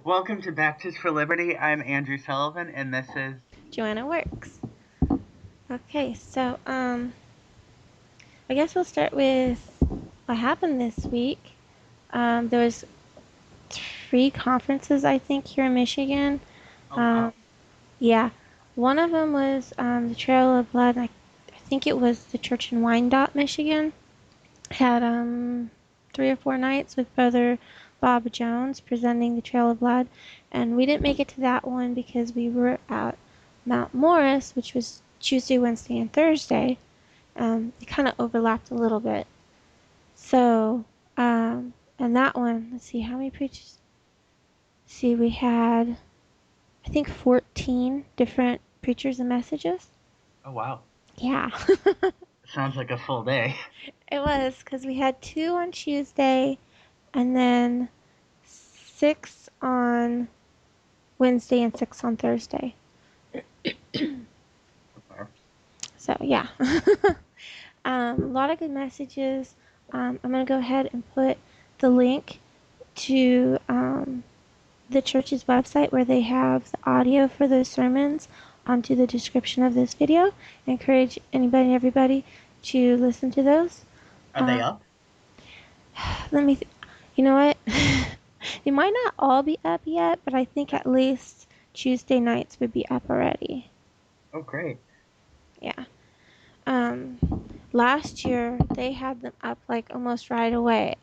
Welcome to Baptist for Liberty. I'm Andrew Sullivan, and this is Joanna works. Okay, so I guess we'll start with what happened this week. There was 3 conferences, I think, here in Michigan. oh Um, wow, yeah, one of them was the Trail of Blood. I think it was the church in Wyandotte, Michigan. Had 3 or 4 nights with Brother Bob Jones presenting the Trail of Blood, and we didn't make it to that one because we were at Mount Morris, which was Tuesday, Wednesday, and Thursday. It kind of overlapped a little bit. So, and that one, let's see, how many preachers? See, we had, I think, 14 different preachers and messages. oh wow. Yeah, Sounds like a full day. it was because we had 2 on Tuesday and then 6 on Wednesday and 6 on Thursday. So, yeah. A lot of good messages. I'm going to go ahead and put the link to the church's website where they have the audio for those sermons onto the description of this video. I encourage anybody and everybody to listen to those. Are they up? Let me, you know what? They might not all be up yet, but I think at least Tuesday nights would be up already. Oh great. Yeah. Um, Last year they had them up like almost right away.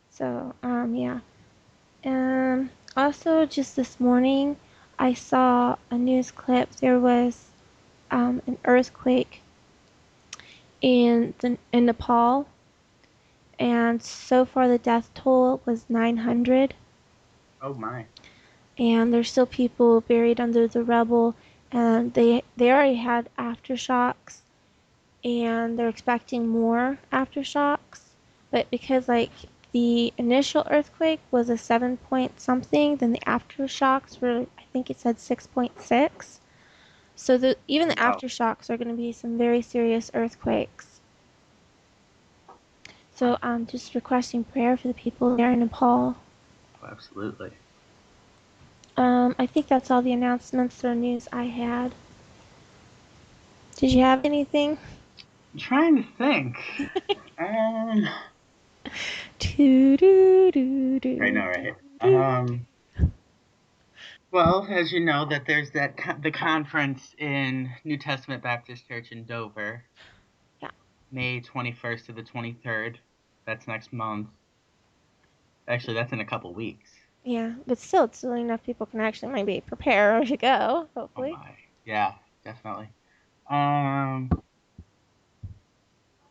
So, yeah. Also, just this morning, I saw a news clip. There was an earthquake in Nepal, and so far the death toll was 900. Oh my. And there's still people buried under the rubble, and they already had aftershocks, and they're expecting more aftershocks. But because like the initial earthquake was a 7 point something, then the aftershocks were, I think it said 6.6. So even Oh the wow. aftershocks are going to be some very serious earthquakes. So I'm just requesting prayer for the people there in Nepal. Oh, absolutely. I think that's all the announcements or news I had. Did you have anything? I'm trying to think. Um, Do do do I do know, do right? do. Well, as you know, that there's the conference in New Testament Baptist Church in Dover, Yeah, May 21st to the 23rd. That's next month. Actually, that's in a couple weeks. yeah, but still, it's still enough people can actually maybe prepare to go. Oh Hopefully. my. Yeah, definitely. Um,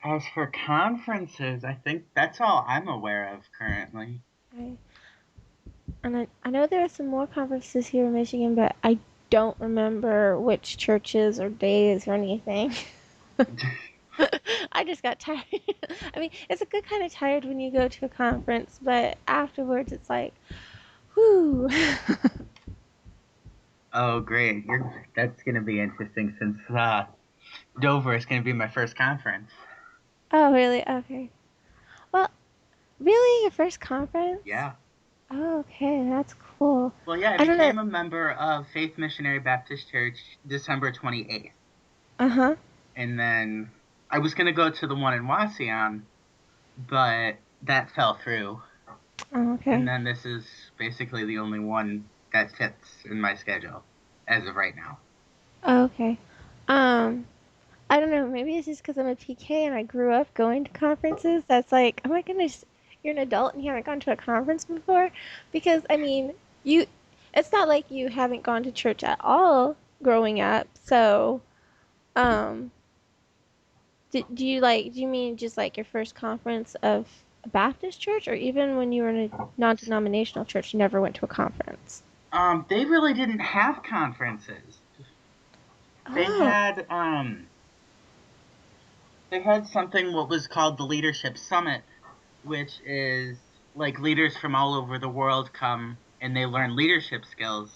As for conferences, I think that's all I'm aware of currently. I I know there are some more conferences here in Michigan, but I don't remember which churches or days or anything. I just got tired. I mean, it's a good kind of tired when you go to a conference, but afterwards it's like, whew. Oh, great. That's going to be interesting since Dover is going to be my first conference. Oh, really? Okay. Well, really? Your first conference? Yeah. Oh, okay. That's cool. Well, yeah, I I don't know. became a member of Faith Missionary Baptist Church December 28th. Uh huh. And then I was going to go to the one in Wasion, but that fell through. Oh, And okay. then this is basically the only one that fits in my schedule as of right now. Oh, okay. Um, I don't know. Maybe it's just because I'm a PK and I grew up going to conferences. That's like, oh my goodness, you're an adult and you haven't gone to a conference before. Because I mean, it's not like you haven't gone to church at all growing up. So, um, do you mean just like your first conference of a Baptist church, or even when you were in a non-denominational church, you never went to a conference? They really didn't have conferences. They Oh, had they had something what was called the Leadership Summit, which is like leaders from all over the world come and they learn leadership skills.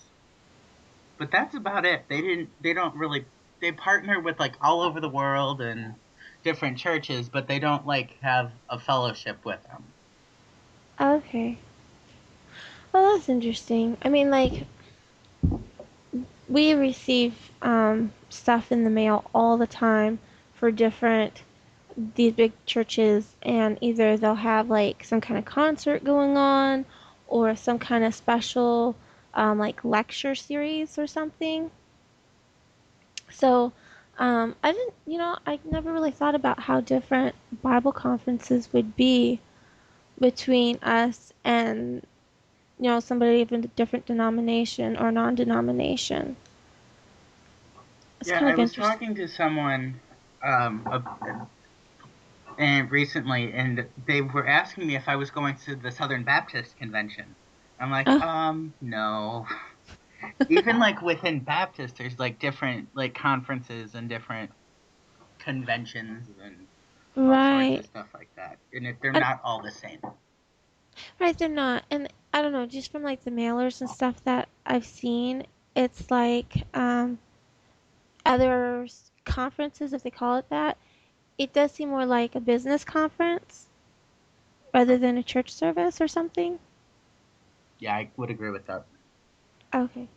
But that's about it. They don't really they partner with like all over the world and different churches, but they don't like have a fellowship with them. okay. Well, that's interesting. I mean, like, we receive stuff in the mail all the time for different these big churches, and either they'll have like some kind of concert going on or some kind of special like lecture series or something. So I didn't, I never really thought about how different Bible conferences would be between us and somebody of a different denomination or non-denomination. It's Yeah, kind I of was interesting. talking to someone um, and recently, and they were asking me if I was going to the Southern Baptist Convention. I'm like, Oh, no. Even like within Baptist, there's like different like conferences and different conventions and all sorts of right. stuff like that, and they're And not all the same. right, they're not. And I don't know, just from like the mailers and stuff that I've seen, it's like other conferences, if they call it that, it does seem more like a business conference rather than a church service or something. Yeah, I would agree with that. Okay.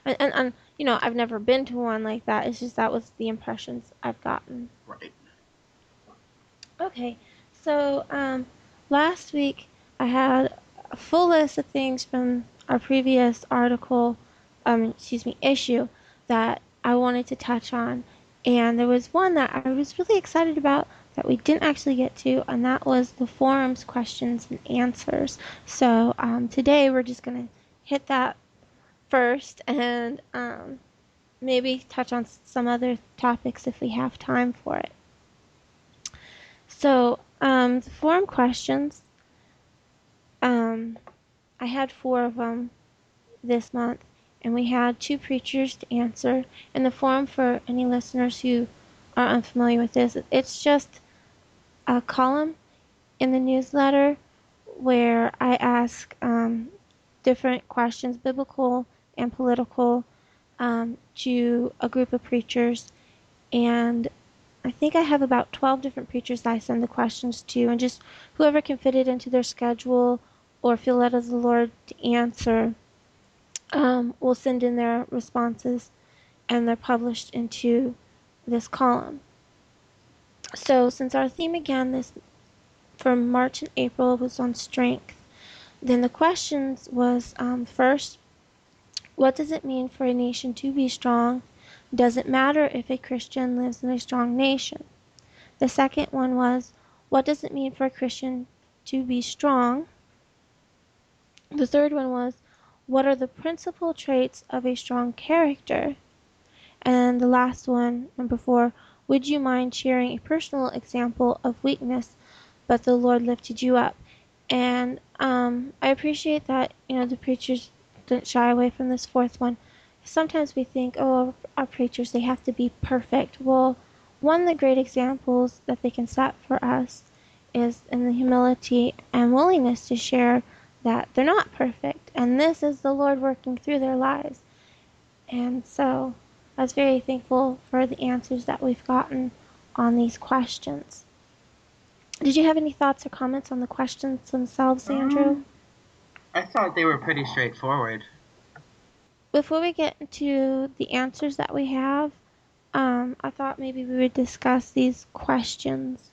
And I've never been to one like that. It's just that was the impressions I've gotten. Right. Okay, so last week I had a full list of things from our previous article, issue that I wanted to touch on, and there was one that I was really excited about that we didn't actually get to, and that was the forums questions and answers. So today we're just gonna hit that first, and maybe touch on some other topics if we have time for it. So, the forum questions, um, I had four of them this month, and we had two preachers to answer. And the forum, for any listeners who are unfamiliar with this, it's just a column in the newsletter where I ask different questions, biblical and political, to a group of preachers. And I think I have about 12 different preachers that I send the questions to, and just whoever can fit it into their schedule or feel led as the Lord to answer will send in their responses, and they're published into this column. So, since our theme again this for March and April was on strength, then the questions was first, what does it mean for a nation to be strong? Does it matter if a Christian lives in a strong nation? The second one was, what does it mean for a Christian to be strong? The third one was, what are the principal traits of a strong character? And the last one, number 4, would you mind sharing a personal example of weakness, but the Lord lifted you up? And I appreciate that, the preachers didn't shy away from this fourth one. Sometimes we think, oh, our preachers, they have to be perfect. Well, one of the great examples that they can set for us is in the humility and willingness to share that they're not perfect. And this is the Lord working through their lives. And so I was very thankful for the answers that we've gotten on these questions. Did you have any thoughts or comments on the questions themselves, Andrew? Um, I thought they were pretty straightforward. Before we get into the answers that we have, I thought maybe we would discuss these questions.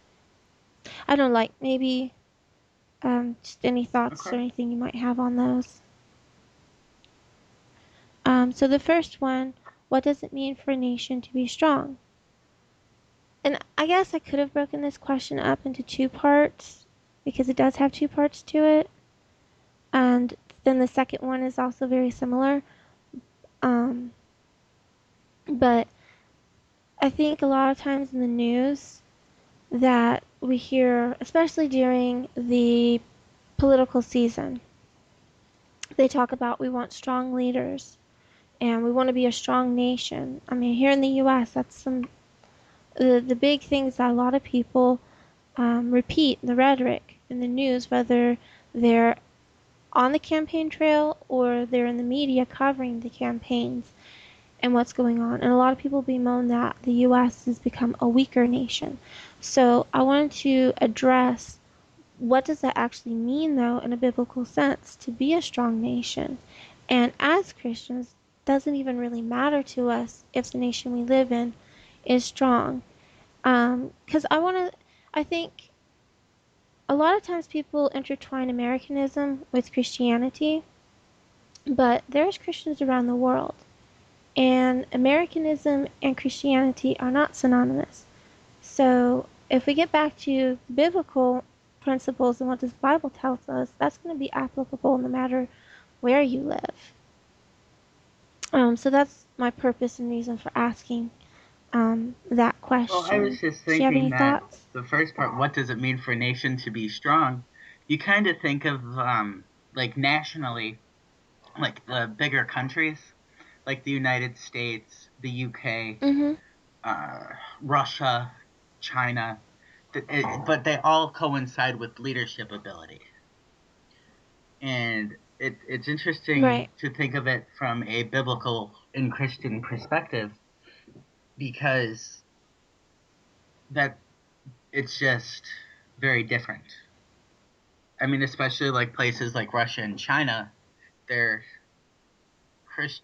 I don't like maybe just any thoughts or Okay. anything you might have on those. So the first one, what does it mean for a nation to be strong? And I guess I could have broken this question up into two parts because it does have two parts to it. And then the second one is also very similar. Um, but I think a lot of times in the news that we hear, especially during the political season, they talk about we want strong leaders and we want to be a strong nation. I mean, here in the U.S., that's some the big things that a lot of people repeat the rhetoric in the news, whether they're on the campaign trail or they're in the media covering the campaigns and what's going on. And a lot of people bemoan that the U.S. has become a weaker nation. So I wanted to address what does that actually mean, though, in a biblical sense, to be a strong nation? And as Christians, it doesn't even really matter to us if the nation we live in is strong. Because I think a lot of times people intertwine Americanism with Christianity, but there's Christians around the world. And Americanism and Christianity are not synonymous. So if we get back to biblical principles and what this Bible tells us, that's going to be applicable no matter where you live. So that's my purpose and reason for asking that Well, I was question. just Do you have thinking any that thoughts? the first part, what does it mean for a nation to be strong? You kind of think of like nationally, like the bigger countries, like the United States, the UK, Mm-hmm. uh, Russia, China, but they all coincide with leadership ability. And it's interesting Right. to think of it from a biblical and Christian perspective because that it's just very different. I mean, especially like places like Russia and China, they're Christ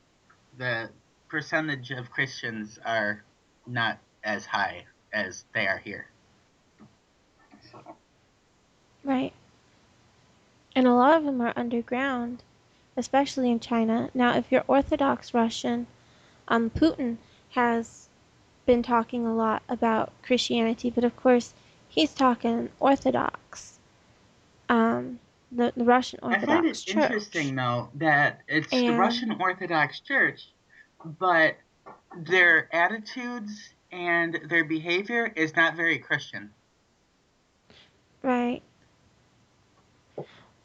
the percentage of Christians are not as high as they are here. So, Right. And a lot of them are underground, especially in China. Now, if you're Orthodox Russian, Putin has been talking a lot about Christianity, but of course, he's talking Orthodox, um, the Russian I find Orthodox it Church. interesting though that it's the And, Russian Orthodox Church, but their attitudes and their behavior is not very Christian. right.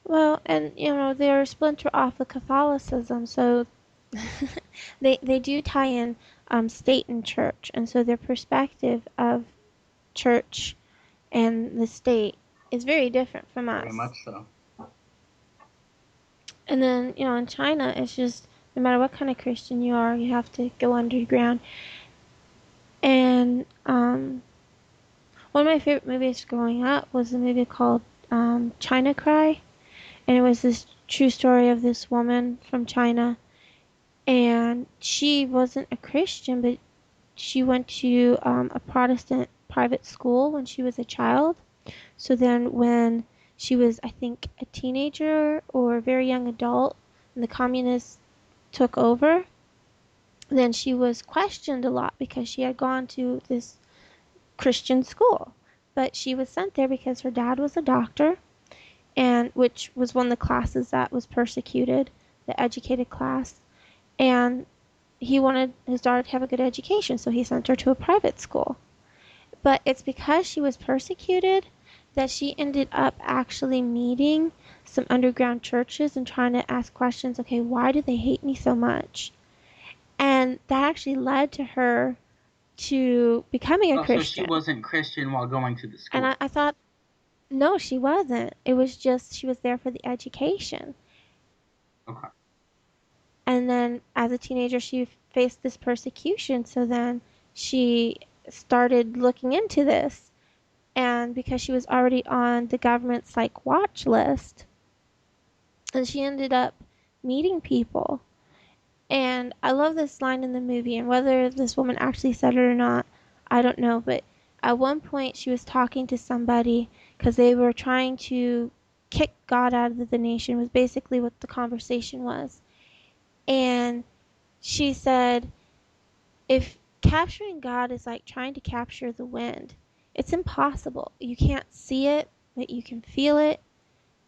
Well, and, they're a splinter off of Catholicism, so they do tie in state and church, and so their perspective of church and the state is very different from Very us. much so. And then, in China, it's just no matter what kind of Christian you are, you have to go underground. And one of my favorite movies growing up was a movie called China Cry. And it was this true story of this woman from China. And she wasn't a Christian, but she went to a Protestant private school when she was a child. So then, when she was, I think, a teenager or a very young adult, and the communists took over, then she was questioned a lot because she had gone to this Christian school. But she was sent there because her dad was a doctor, and which was one of the classes that was persecuted, the educated class. And he wanted his daughter to have a good education, so he sent her to a private school. But it's because she was persecuted that she ended up actually meeting some underground churches and trying to ask questions. Okay, why do they hate me so much? And that actually led to her to becoming a Also, she Christian. wasn't Christian while going to the And school. I thought, no, she wasn't. It was just she was there for the education. Okay. And then as a teenager, she faced this persecution. So then she started looking into this. And because she was already on the government's like watch list, and she ended up meeting people. And I love this line in the movie, and whether this woman actually said it or not, I don't know. But at one point, she was talking to somebody because they were trying to kick God out of the nation, was basically what the conversation was. And she said, if capturing God is like trying to capture the wind, it's impossible. You can't see it, but you can feel it.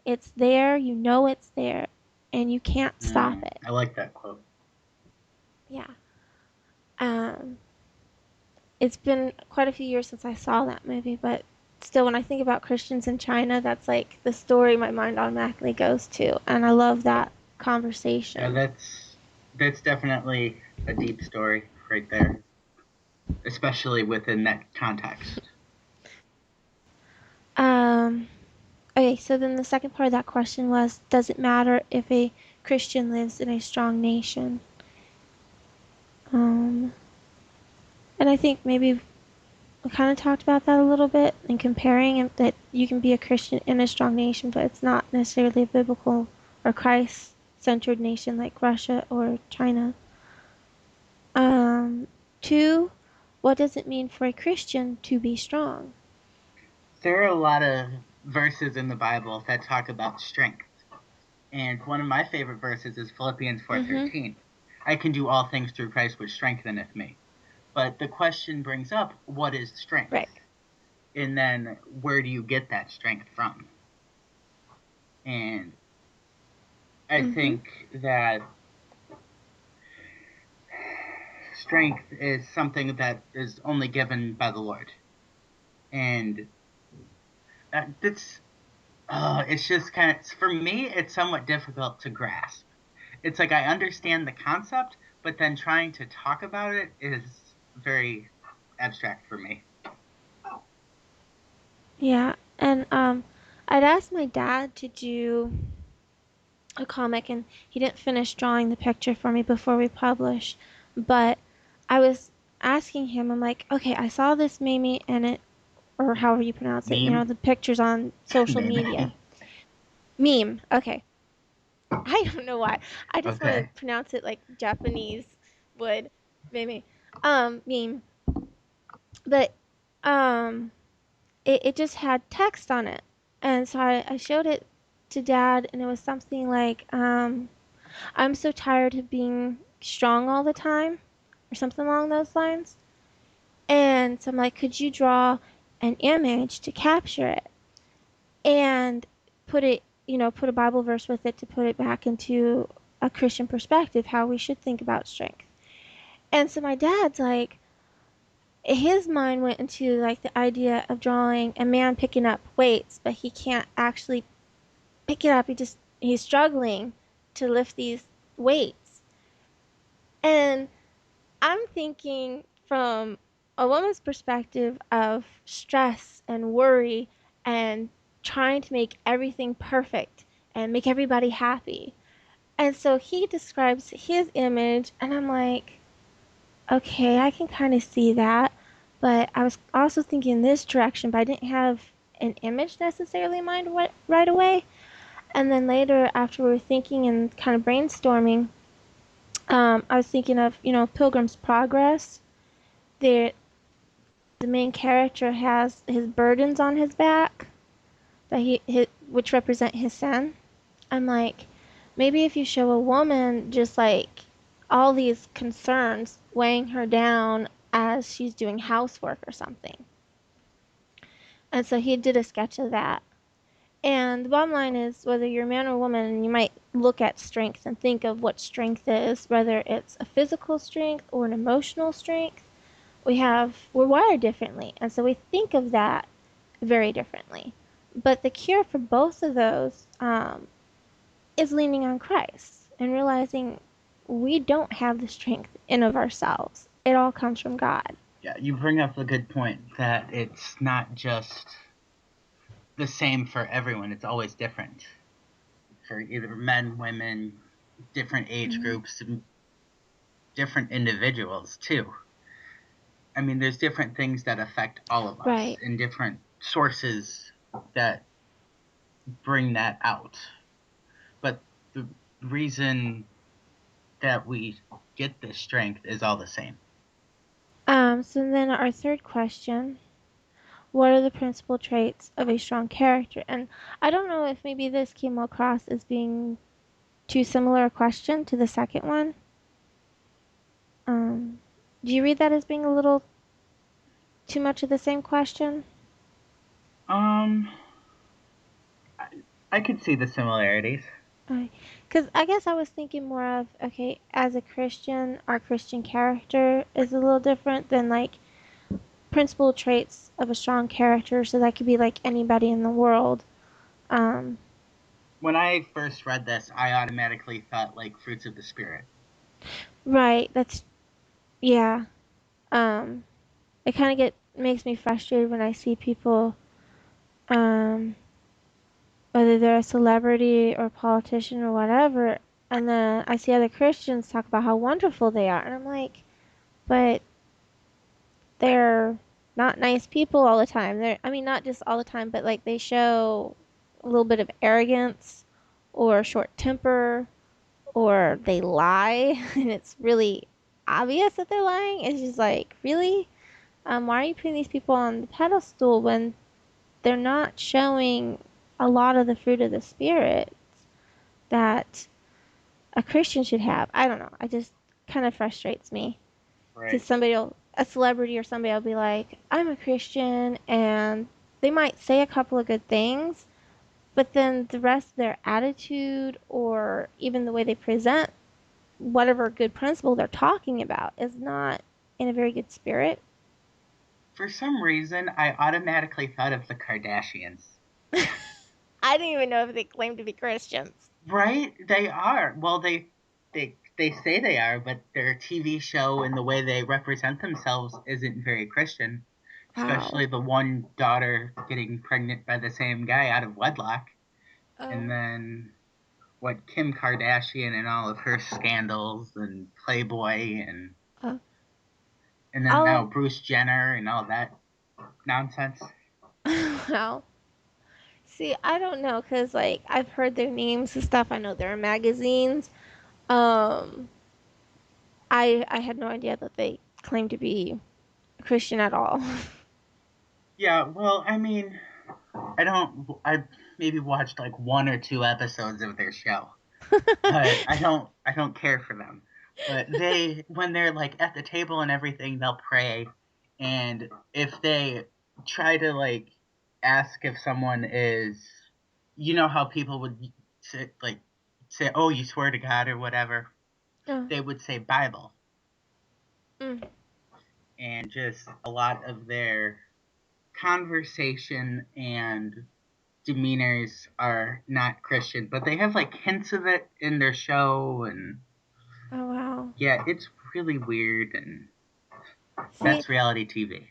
It's there, you know it's there, and you can't stop it. I like that quote. Yeah. Um, it's been quite a few years since I saw that movie, but still, when I think about Christians in China, that's like the story my mind automatically goes to, and I love that Yeah, conversation. that's definitely a deep story right there, especially within that context. Um, okay, so then the second part of that question was, does it matter if a Christian lives in a strong nation? Um, and I think maybe we kind of talked about that a little bit and comparing that you can be a Christian in a strong nation, but it's not necessarily a biblical or Christ centered nation like Russia or China. Um, two, what does it mean for a Christian to be strong? There are a lot of verses in the Bible that talk about strength. And one of my favorite verses is Philippians Mm-hmm. 4:13. I can do all things through Christ which strengtheneth me. But the question brings up, what is strength? Right. And then where do you get that strength from? And I Mm-hmm. think that strength is something that is only given by the Lord. And that's it's just kind of, for me, it's somewhat difficult to grasp. It's like I understand the concept, but then trying to talk about it is very abstract for me. Yeah. And I'd asked my dad to do a comic, and he didn't finish drawing the picture for me before we published. But I was asking him, I'm like, okay, I saw this meme and it, or however you pronounce it, Meme? the pictures on social Meme. media. Meme. Okay. I don't know why. I just want to Okay. pronounce it like Japanese would. Meme. Meme. But um it just had text on it. And so I showed it to dad, and it was something like, I'm so tired of being strong all the time, or something along those lines. And so I'm like, could you draw an image to capture it and put it, put a Bible verse with it to put it back into a Christian perspective, how we should think about strength. And so my dad's like, his mind went into like the idea of drawing a man picking up weights, but he can't actually pick it up. He's struggling to lift these weights. And I'm thinking from a woman's perspective of stress and worry and trying to make everything perfect and make everybody happy. And so he describes his image, and I'm like, okay, I can kind of see that. But I was also thinking this direction, but I didn't have an image necessarily in mind right away. And then later, after we were thinking and kind of brainstorming, I was thinking of, Pilgrim's Progress. The main character has his burdens on his back, which represent his sin. I'm like, maybe if you show a woman just like all these concerns weighing her down as she's doing housework or something. And so he did a sketch of that. And the bottom line is, whether you're a man or a woman, you might look at strength and think of what strength is, whether it's a physical strength or an emotional strength. We're wired differently, and so we think of that very differently. But the cure for both of those is leaning on Christ and realizing we don't have the strength in of ourselves. It all comes from God. Yeah, you bring up a good point that it's not just the same for everyone, it's always different for either men, women, different age Mm-hmm. groups, and different individuals too. I mean, there's different things that affect all of us Right. and different sources that bring that out. But the reason that we get this strength is all the same. So then our third question: what are the principal traits of a strong character? And I don't know if maybe this came across as being too similar a question to the second one. Um, do you read that as being a little too much of the same question? Um, I, I could see the similarities. Because I guess I was thinking more of, okay, as a Christian, our Christian character is a little different than like principal traits of a strong character. So that could be like anybody in the world. Um, When I first read this, I automatically thought like fruits of the spirit. right. Yeah. Um, it kind of get makes me frustrated when I see people, um, whether they're a celebrity or a politician or whatever, and then I see other Christians talk about how wonderful they are, and I'm like, but they're not nice people all the time. I mean, not just all the time, but like they show a little bit of arrogance or short temper or they lie and it's really obvious that they're lying. It's just like, really? Why are you putting these people on the pedestal when they're not showing a lot of the fruit of the spirit that a Christian should have? I don't know. I just kind of frustrates me because Right. a celebrity or somebody will be like, I'm a Christian, and they might say a couple of good things, but then the rest of their attitude or even the way they present whatever good principle they're talking about is not in a very good spirit. For some reason, I automatically thought of the Kardashians. I didn't even know if they claim to be Christians. Right? They are. Well, they say they are, but their TV show and the way they represent themselves isn't very Christian. Wow. Especially the one daughter getting pregnant by the same guy out of wedlock, and Oh. then what Kim Kardashian and all of her scandals and Playboy Uh, and then all now of Bruce Jenner and all that nonsense. wow. See, I don't know because like I've heard their names and stuff. I know they're in magazines. Um, I had no idea that they claim to be Christian at all. Yeah, well, I mean, I maybe watched like one or two episodes of their show, but I don't care for them. But when they're like at the table and everything, they'll pray, and if they try to like ask if someone is, you know how people would say, oh, you swear to God or whatever, Oh, they would say Bible, mm. and just a lot of their conversation and demeanors are not Christian, but they have like hints of it in their show, and Oh wow. yeah, it's really weird, and See, that's reality TV.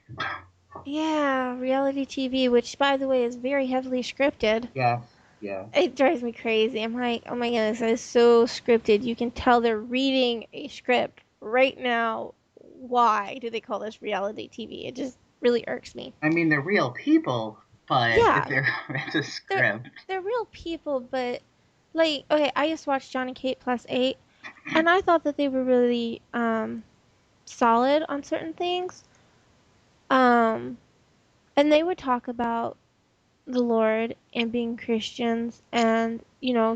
yeah, reality TV, which by the way is very heavily scripted. Yes, yes. It drives me crazy. I'm like, oh my goodness, that is so scripted. You can tell they're reading a script right now. Why do they call this reality TV? It just really irks me. I mean, they're real people, but if Yeah, they're it's a they're script. they're real people, but like, okay, I just watched John and Kate plus 8, and I thought that they were really solid on certain things. Um, and they would talk about the Lord and being Christians, and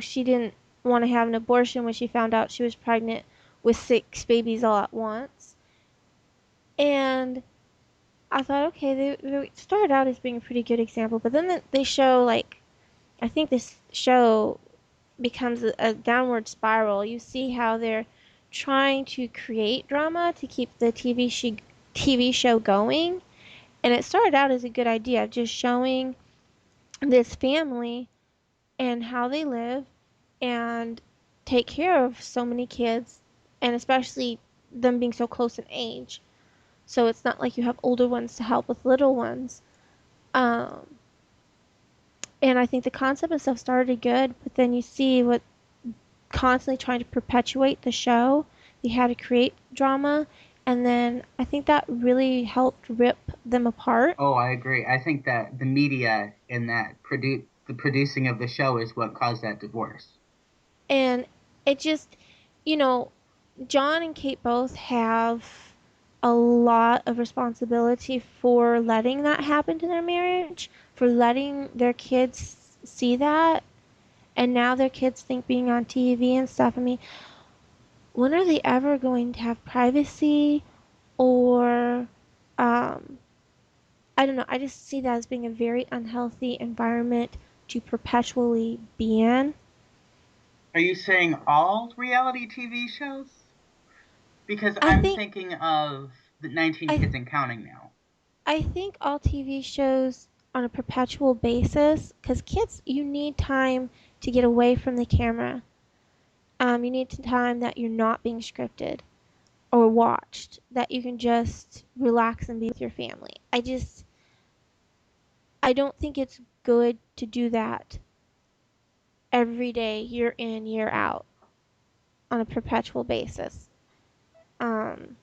she didn't want to have an abortion when she found out she was pregnant with 6 babies all at once. And I thought, okay, they started out as being a pretty good example, but then they show like I think this show becomes a downward spiral. You see how they're trying to create drama to keep the TV show going, and it started out as a good idea, just showing this family and how they live and take care of so many kids, and especially them being so close in age. So it's not like you have older ones to help with little ones. Um, and I think the concept and stuff started good, but then you see what constantly trying to perpetuate the show. They had to create drama, and then I think that really helped rip them apart. Oh, I agree. I think that the media and the producing of the show is what caused that divorce. And it just, you know, John and Kate both have a lot of responsibility for letting that happen to their marriage, for letting their kids see that. And now their kids think being on TV and stuff. I mean, when are they ever going to have privacy or, um, I don't know. I just see that as being a very unhealthy environment to perpetually be in. Are you saying all reality TV shows? Because I I'm think thinking of the 19 I Kids and Counting now. I think all TV shows on a perpetual basis, because kids, you need time to get away from the camera. You need time that you're not being scripted or watched, that you can just relax and be with your family. I don't think it's good to do that every day, year in, year out, on a perpetual basis. Um,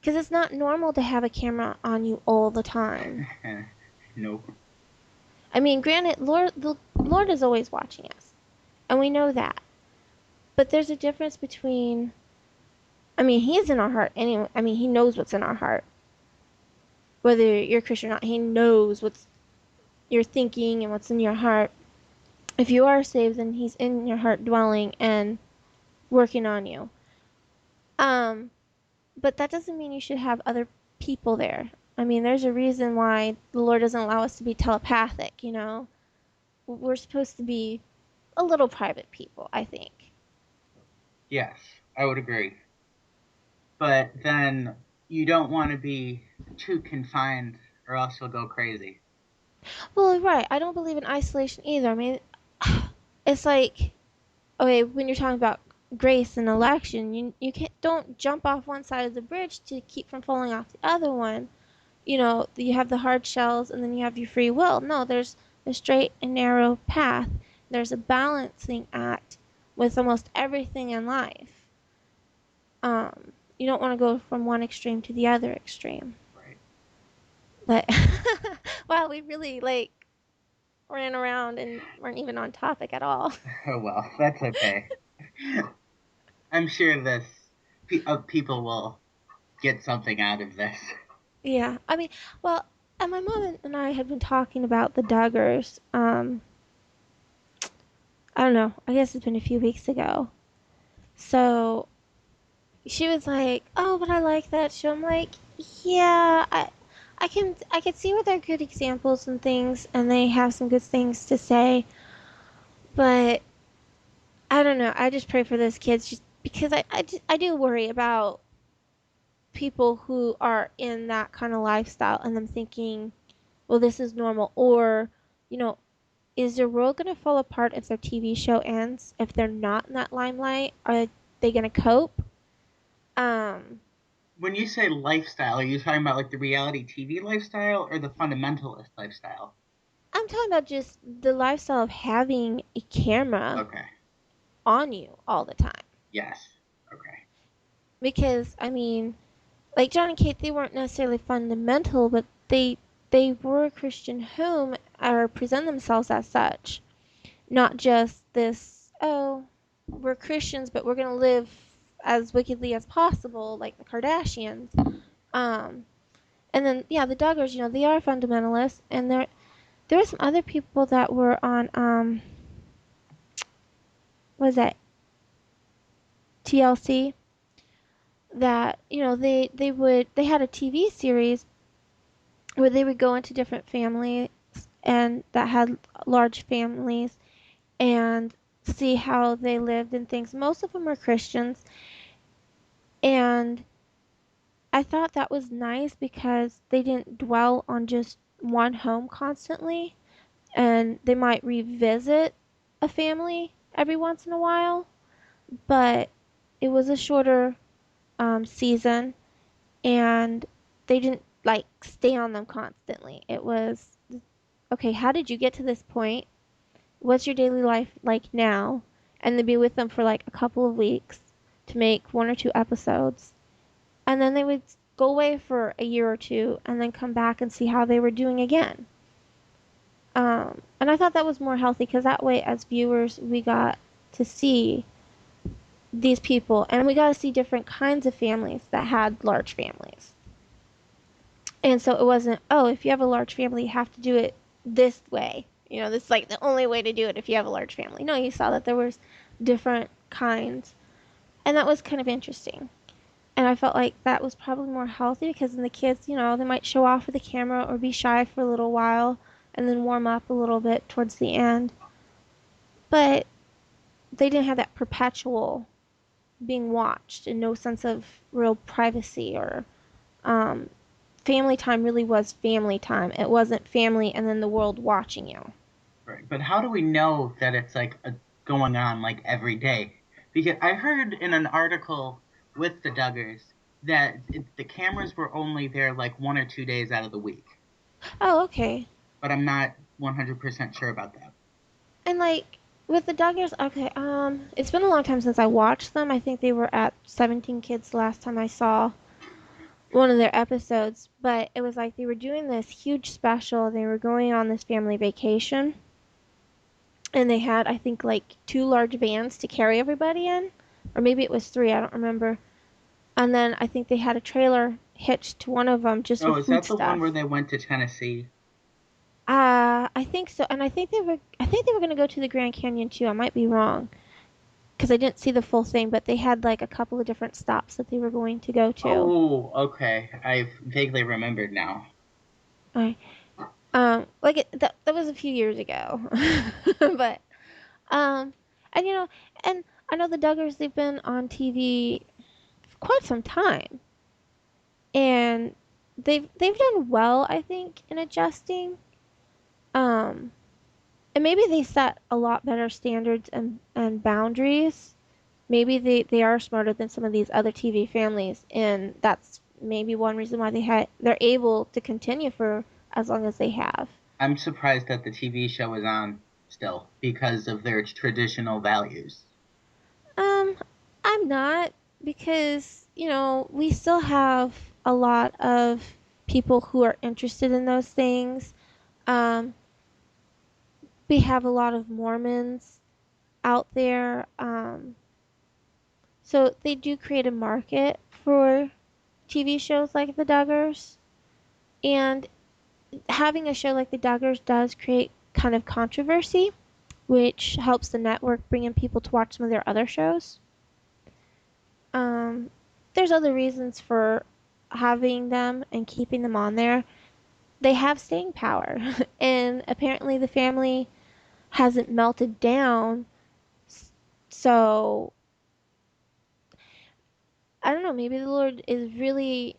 Because it's not normal to have a camera on you all the time. Nope. I mean, granted, the Lord is always watching us, and we know that. But there's a difference between, I mean, He is in our heart anyway. I mean, He knows what's in our heart. Whether you're Christian or not, He knows what's you're thinking and what's in your heart. If you are saved, then He's in your heart dwelling and working on you. Um, but that doesn't mean you should have other people there. I mean, there's a reason why the Lord doesn't allow us to be telepathic, you know? We're supposed to be a little private people, I think. Yes, I would agree. But then you don't want to be too confined or else you'll go crazy. Well, right. I don't believe in isolation either. I mean, it's like, okay, when you're talking about grace and election, you can't don't jump off one side of the bridge to keep from falling off the other one. You know, you have the hard shells and then you have your free will. No, there's a straight and narrow path. There's a balancing act with almost everything in life. You don't want to go from one extreme to the other extreme. Right. But wow, we really like ran around and weren't even on topic at all. Oh well, that's okay. I'm sure people will get something out of this. Yeah, I mean, well, and my mom and I had been talking about the Duggars. I don't know. I guess it's been a few weeks ago. So she was like, "Oh, but I like that show." I'm like, "Yeah, I can see where they're good examples and things, and they have some good things to say, but I don't know. I just pray for those kids just because I do worry about people who are in that kind of lifestyle and them thinking, well, this is normal, or you know, is their world going to fall apart if their TV show ends? If they're not in that limelight, are they going to cope? Um, When you say lifestyle, are you talking about like the reality TV lifestyle or the fundamentalist lifestyle? I'm talking about just the lifestyle of having a camera Okay. on you all the time. Yes. Okay. Because I mean, like John and Kate, they weren't necessarily fundamental, but they were a Christian home or present themselves as such, not just this. Oh, we're Christians, but we're gonna live as wickedly as possible, like the Kardashians. Um, and then yeah, the Duggars, you know, they are fundamentalists, and there were some other people that were on what was that TLC that you know they had a TV series where they would go into different families and that had large families and see how they lived and things. Most of them were Christians, and I thought that was nice because they didn't dwell on just one home constantly, and they might revisit a family every once in a while, but it was a shorter season, and they didn't like stay on them constantly. It was okay. How did you get to this point? What's your daily life like now? And then be with them for like a couple of weeks to make one or two episodes, and then they would go away for a year or two and then come back and see how they were doing again. And I thought that was more healthy because that way, as viewers, we got to see these people and we got to see different kinds of families that had large families. And so it wasn't, oh, if you have a large family, you have to do it this way. You know, this is like the only way to do it if you have a large family. No, you saw that there was different kinds. And that was kind of interesting. And I felt like that was probably more healthy because then the kids, you know, they might show off with the camera or be shy for a little while and then warm up a little bit towards the end. But they didn't have that perpetual being watched and no sense of real privacy or um, family time really was family time. It wasn't family and then the world watching you. Right. But how do we know that it's like going on like every day? Because I heard in an article with the Duggars that the cameras were only there like 1 or 2 days out of the week. Oh, okay. But I'm not 100% sure about that. And like with the Duggars, okay, it's been a long time since I watched them. I think they were at 17 Kids the last time I saw one of their episodes, but it was like they were doing this huge special. They were going on this family vacation, and they had, I think, like two large vans to carry everybody in, or maybe it was three, I don't remember. And then I think they had a trailer hitched to one of them just Oh, with is food that the one where stuff. they went to Tennessee? I think so, and I think they were gonna go to the Grand Canyon too. I might be wrong because I didn't see the full thing, but they had like a couple of different stops that they were going to go to. Oh, okay. I've vaguely remembered now. I like that was a few years ago, but um, and and I know the Duggars, they've been on TV for quite some time, and they've done well, I think, in adjusting. Um, and maybe they set a lot better standards and boundaries. Maybe they are smarter than some of these other TV families, and that's maybe one reason why they're able to continue for as long as they have. I'm surprised that the TV show is on still because of their traditional values. Um, I'm not, because we still have a lot of people who are interested in those things. Um, we have a lot of Mormons out there. So they do create a market for TV shows like The Duggars. And having a show like The Duggars does create kind of controversy, which helps the network bring in people to watch some of their other shows. Um, there's other reasons for having them and keeping them on there. They have staying power, and apparently the family hasn't melted down. So I don't know. Maybe the Lord is really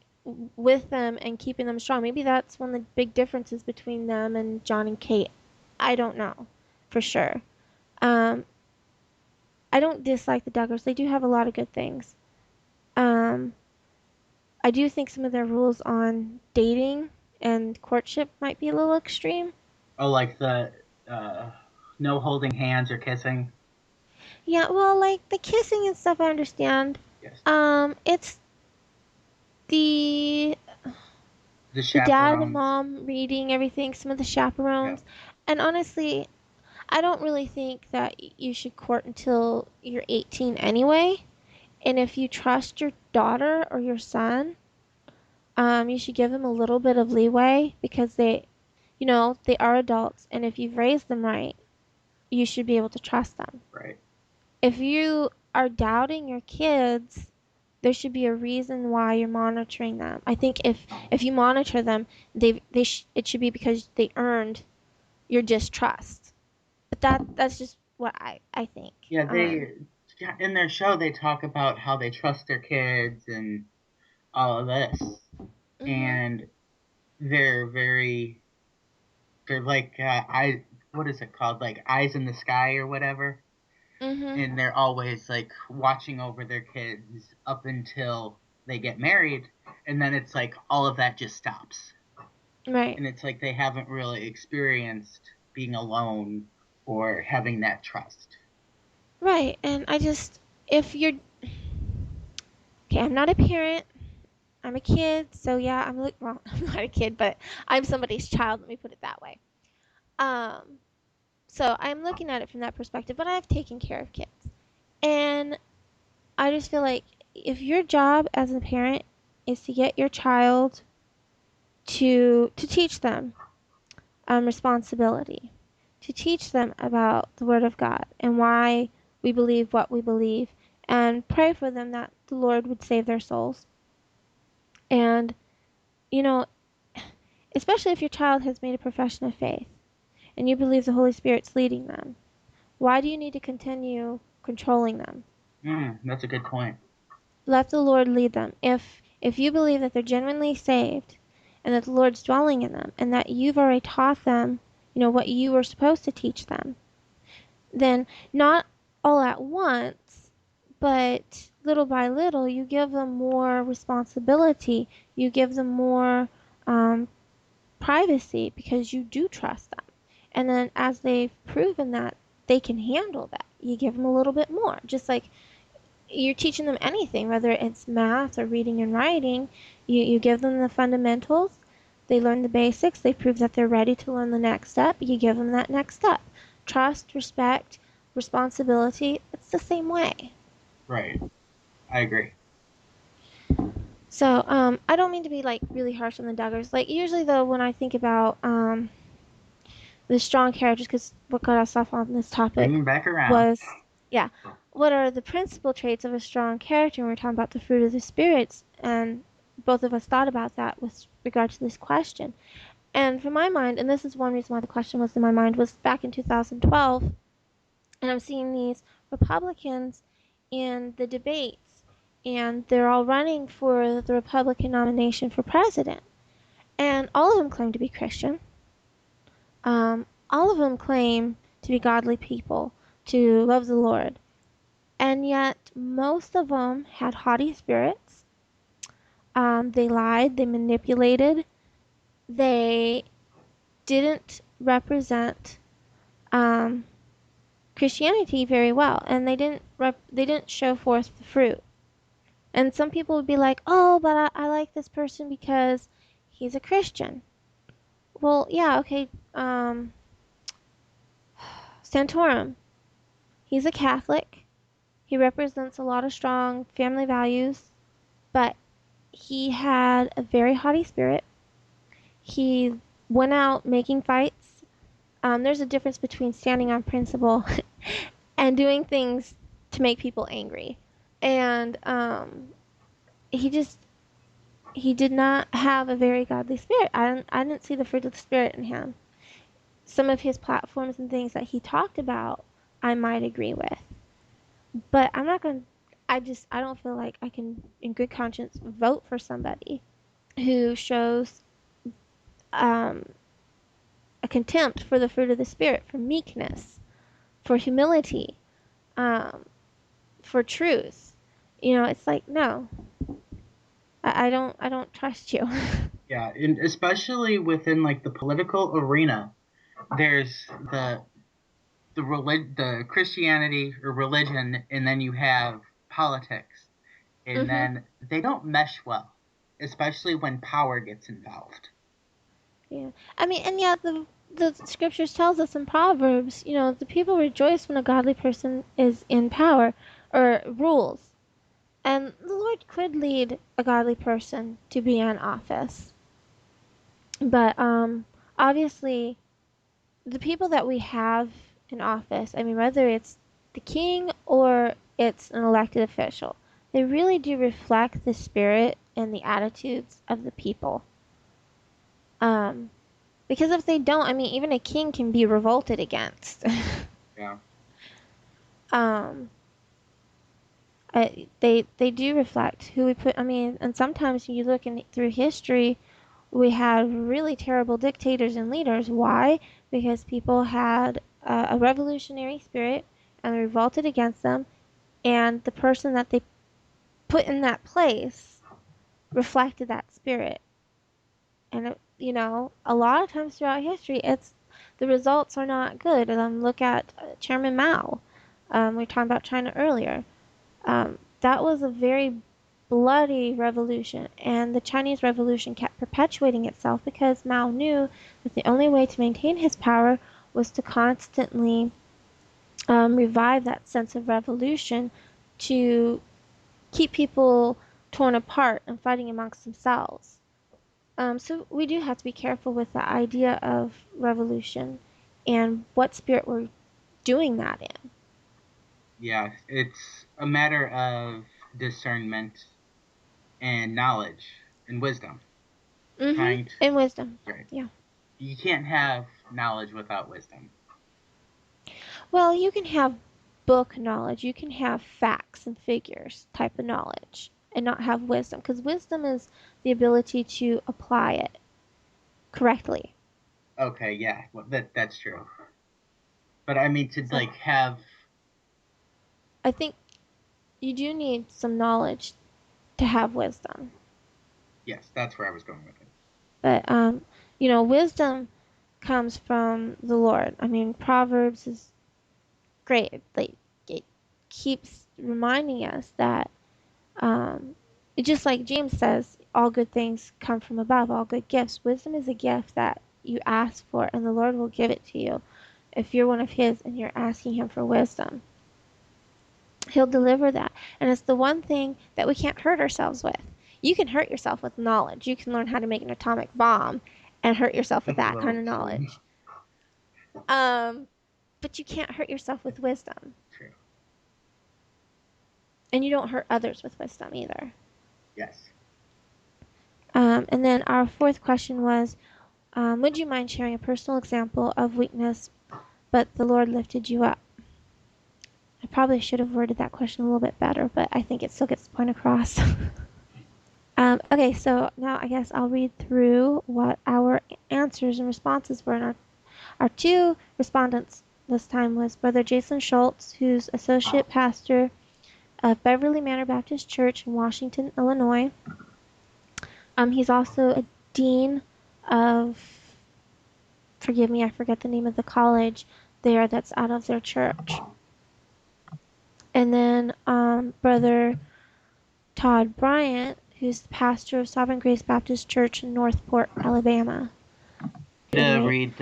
with them and keeping them strong. Maybe that's one of the big differences between them and John and Kate. I don't know for sure. Um, I don't dislike the Duggars. They do have a lot of good things. Um, I do think some of their rules on dating and courtship might be a little extreme. Oh, like the uh, no holding hands or kissing. Yeah, well, like the kissing and stuff, I understand. Yes. It's the The the dad and the chaperones. mom reading everything, some of the Yeah. chaperones, and honestly, I don't really think that you should court until you're 18 anyway. And if you trust your daughter or your son, you should give them a little bit of leeway, because they are adults, and if you've raised them right, you should be able to trust them. Right. If you are doubting your kids, there should be a reason why you're monitoring them. I think if you monitor them, it should be because they earned your distrust. But that's just what I think. Yeah, they in their show they talk about how they trust their kids and all of this, Mhm. and they're very they're like I what is it called, like eyes in the sky or whatever, Mhm. and they're always like watching over their kids up until they get married, and then it's like all of that just stops, Right. and it's like they haven't really experienced being alone or having that trust. Right. And if you're okay, I'm not a parent. I'm a kid, so yeah, well, I'm not a kid, but I'm somebody's child. Let me put it that way. Um, so I'm looking at it from that perspective, but I've taken care of kids, and I just feel like if your job as a parent is to get your child to teach them responsibility, to teach them about the Word of God and why we believe what we believe, and pray for them that the Lord would save their souls. And, you know, especially if your child has made a profession of faith and you believe the Holy Spirit's leading them, why do you need to continue controlling them? That's a good point. Let the Lord lead them. If you believe that they're genuinely saved and that the Lord's dwelling in them and that you've already taught them, what you were supposed to teach them, then not all at once, but little by little, you give them more responsibility. You give them more um, privacy because you do trust them. And then as they've proven that they can handle that, you give them a little bit more. Just like you're teaching them anything, whether it's math or reading and writing. You give them the fundamentals, they learn the basics, they prove that they're ready to learn the next step, you give them that next step. Trust, respect, responsibility, it's the same way. Right. I agree. So, I don't mean to be like really harsh on the Duggars. Like, usually though, when I think about the strong characters, because what got us off on this topic Bringing back around. was, yeah, what are the principal traits of a strong character? And we're talking about the fruit of the spirits, and both of us thought about that with regard to this question. And for my mind, and this is one reason why the question was in my mind, was back in 2012, and I'm seeing these Republicans in the debates, and they're all running for the Republican nomination for president, and all of them claim to be Christian. All of them claim to be godly people, to love the Lord, and yet most of them had haughty spirits. They lied, they manipulated, they didn't represent um, Christianity very well, and they didn't show forth the fruit. And some people would be like, "Oh, but I like this person because he's a Christian." Well, yeah, okay. Santorum, he's a Catholic. He represents a lot of strong family values, but he had a very haughty spirit. He went out making fights. There's a difference between standing on principle and doing things to make people angry. And he just he did not have a very godly spirit. I didn't see the fruit of the spirit in him. Some of his platforms and things that he talked about, I might agree with, but I'm not gonna. I don't feel like I can, in good conscience, vote for somebody who shows um, a contempt for the fruit of the spirit, for meekness, for humility, um, for truth. It's like, no, I don't trust you. Yeah, and especially within like the political arena, there's the Christianity or religion, and then you have politics, and Mhm. then they don't mesh well, especially when power gets involved. Yeah. I mean, and yet the scriptures tells us in Proverbs, the people rejoice when a godly person is in power or rules. And the Lord could lead a godly person to be in office. But obviously the people that we have in office, I mean, whether it's the king or it's an elected official, they really do reflect the spirit and the attitudes of the people. Um, because if they don't, I mean, even a king can be revolted against. Yeah. um, they do reflect who we put. I mean, and sometimes you look through history, we had really terrible dictators and leaders. Why? Because people had a revolutionary spirit and they revolted against them, and the person that they put in that place reflected that spirit. And a lot of times throughout history, it's the results are not good. Look at Chairman Mao. We were talking about China earlier. That was a very bloody revolution, and the Chinese Revolution kept perpetuating itself because Mao knew that the only way to maintain his power was to constantly revive that sense of revolution, to keep people torn apart and fighting amongst themselves. So we do have to be careful with the idea of revolution and what spirit we're doing that in. Yeah, it's a matter of discernment and knowledge and wisdom. Mm-hmm. Trying to, And wisdom. right. Yeah. You can't have knowledge without wisdom. Well, you can have book knowledge, you can have facts and figures type of knowledge, and not have wisdom, because wisdom is the ability to apply it correctly. Okay, yeah, well, that's true. But I mean to So like have I think you do need some knowledge to have wisdom. yes, that's where I was going with it. But wisdom comes from the Lord. I mean, Proverbs is great. Like, keeps reminding us that just like James says, all good things come from above, all good gifts. Wisdom is a gift that you ask for, and the Lord will give it to you. If you're one of His and you're asking Him for wisdom, He'll deliver that. And it's the one thing that we can't hurt ourselves with. You can hurt yourself with knowledge. You can learn how to make an atomic bomb and hurt yourself with That's a that little kind of extreme. knowledge. But you can't hurt yourself with wisdom. True. And you don't hurt others with wisdom either. Yes. And then our fourth question was, would you mind sharing a personal example of weakness, but the Lord lifted you up? I probably should have worded that question a little bit better, but I think it still gets the point across. Okay, so now I guess I'll read through what our answers and responses were. And our two respondents this time was Brother Jason Schultz, who's associate pastor of Beverly Manor Baptist Church in Washington, Illinois. He's also a dean of, forgive me, I forget the name of the college there that's out of their church. And then Brother Todd Bryant, who's the pastor of Sovereign Grace Baptist Church in Northport, Alabama. Read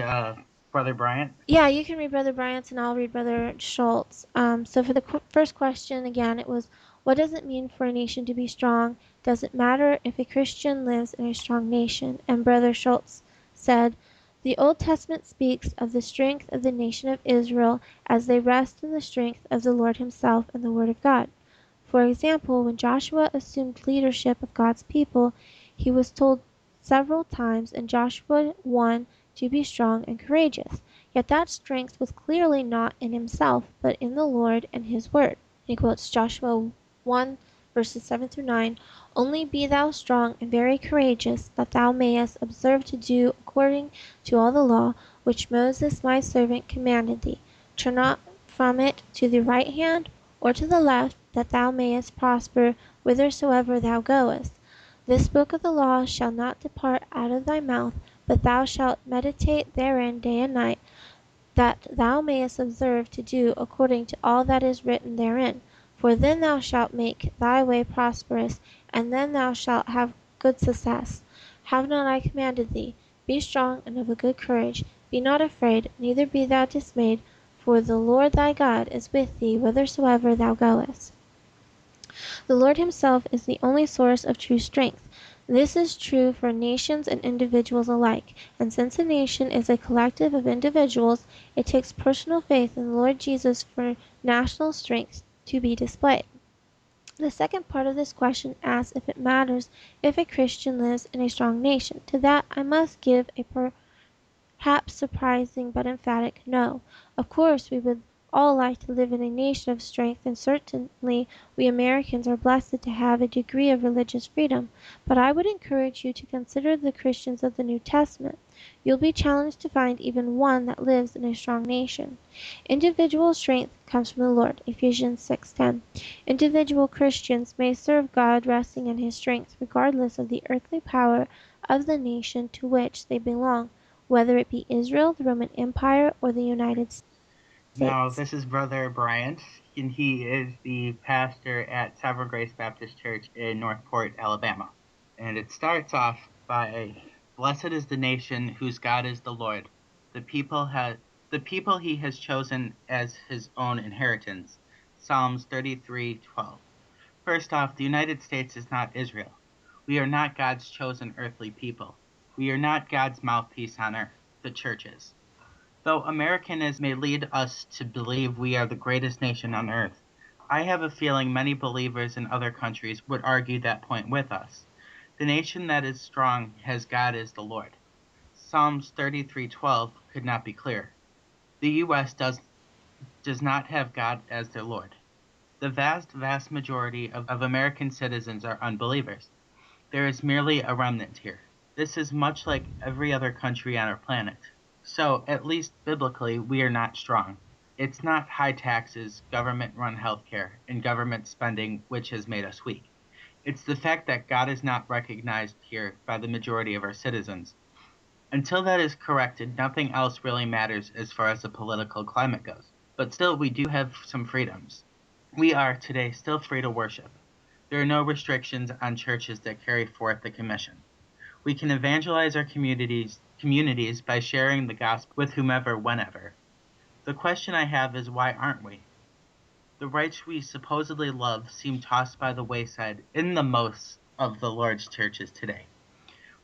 Brother Bryant? Yeah, you can read Brother Bryant's and I'll read Brother Schultz. So for the first question, again, it was, what does it mean for a nation to be strong? Does it matter if a Christian lives in a strong nation? And Brother Schultz said, the Old Testament speaks of the strength of the nation of Israel as they rest in the strength of the Lord Himself and the Word of God. For example, when Joshua assumed leadership of God's people, he was told several times in Joshua 1 to be strong and courageous. Yet that strength was clearly not in himself, but in the Lord and His Word. He quotes Joshua 1 verses 7 through 9, only be thou strong and very courageous, that thou mayest observe to do according to all the law which Moses my servant commanded thee. Turn not from it to the right hand or to the left, that thou mayest prosper whithersoever thou goest. This book of the law shall not depart out of thy mouth, but thou shalt meditate therein day and night, that thou mayest observe to do according to all that is written therein. For then thou shalt make thy way prosperous, and then thou shalt have good success. Have not I commanded thee? Be strong and of a good courage. Be not afraid, neither be thou dismayed, for the Lord thy God is with thee whithersoever thou goest. The Lord Himself is the only source of true strength. This is true for nations and individuals alike, and since a nation is a collective of individuals, it takes personal faith in the Lord Jesus for national strength to be displayed. The second part of this question asks if it matters if a Christian lives in a strong nation. To that I must give a perhaps surprising but emphatic no. Of course we would all like to live in a nation of strength, and certainly we Americans are blessed to have a degree of religious freedom, but I would encourage you to consider the Christians of the New Testament. You'll be challenged to find even one that lives in a strong nation. Individual strength comes from the Lord, Ephesians 6:10. Individual Christians may serve God resting in His strength regardless of the earthly power of the nation to which they belong, whether it be Israel, the Roman Empire, or the United States. Now, this is Brother Bryant, and he is the pastor at Sovereign Grace Baptist Church in Northport, Alabama. And it starts off by, blessed is the nation whose God is the Lord, the people He has chosen as His own inheritance. Psalms 33:12. First off, the United States is not Israel. We are not God's chosen earthly people. We are not God's mouthpiece on earth. The church is. Though Americanism may lead us to believe we are the greatest nation on earth, I have a feeling many believers in other countries would argue that point with us. The nation that is strong has God as the Lord. Psalms 33:12 could not be clearer. The U.S. does not have God as their Lord. The vast majority of American citizens are unbelievers. There is merely a remnant here. This is much like every other country on our planet. So, at least biblically, we are not strong. It's not high taxes, government-run healthcare, and government spending which has made us weak. It's the fact that God is not recognized here by the majority of our citizens. Until that is corrected, nothing else really matters as far as the political climate goes. But still, we do have some freedoms. We are today still free to worship. There are no restrictions on churches that carry forth the commission. We can evangelize our communities by sharing the gospel with whomever, whenever. The question I have is, why aren't we? The rights we supposedly love seem tossed by the wayside in the most of the Lord's churches today.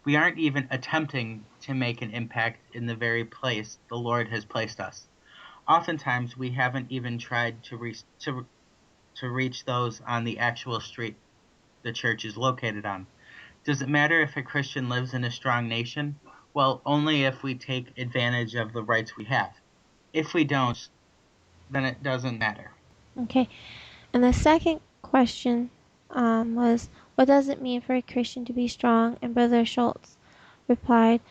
We aren't even attempting to make an impact in the very place the Lord has placed us. Oftentimes, we haven't even tried to reach those on the actual street the church is located on. Does it matter if a Christian lives in a strong nation? Well, only if we take advantage of the rights we have. If we don't, then it doesn't matter. Okay. And the second question was, what does it mean for a Christian to be strong? And Brother Schultz replied,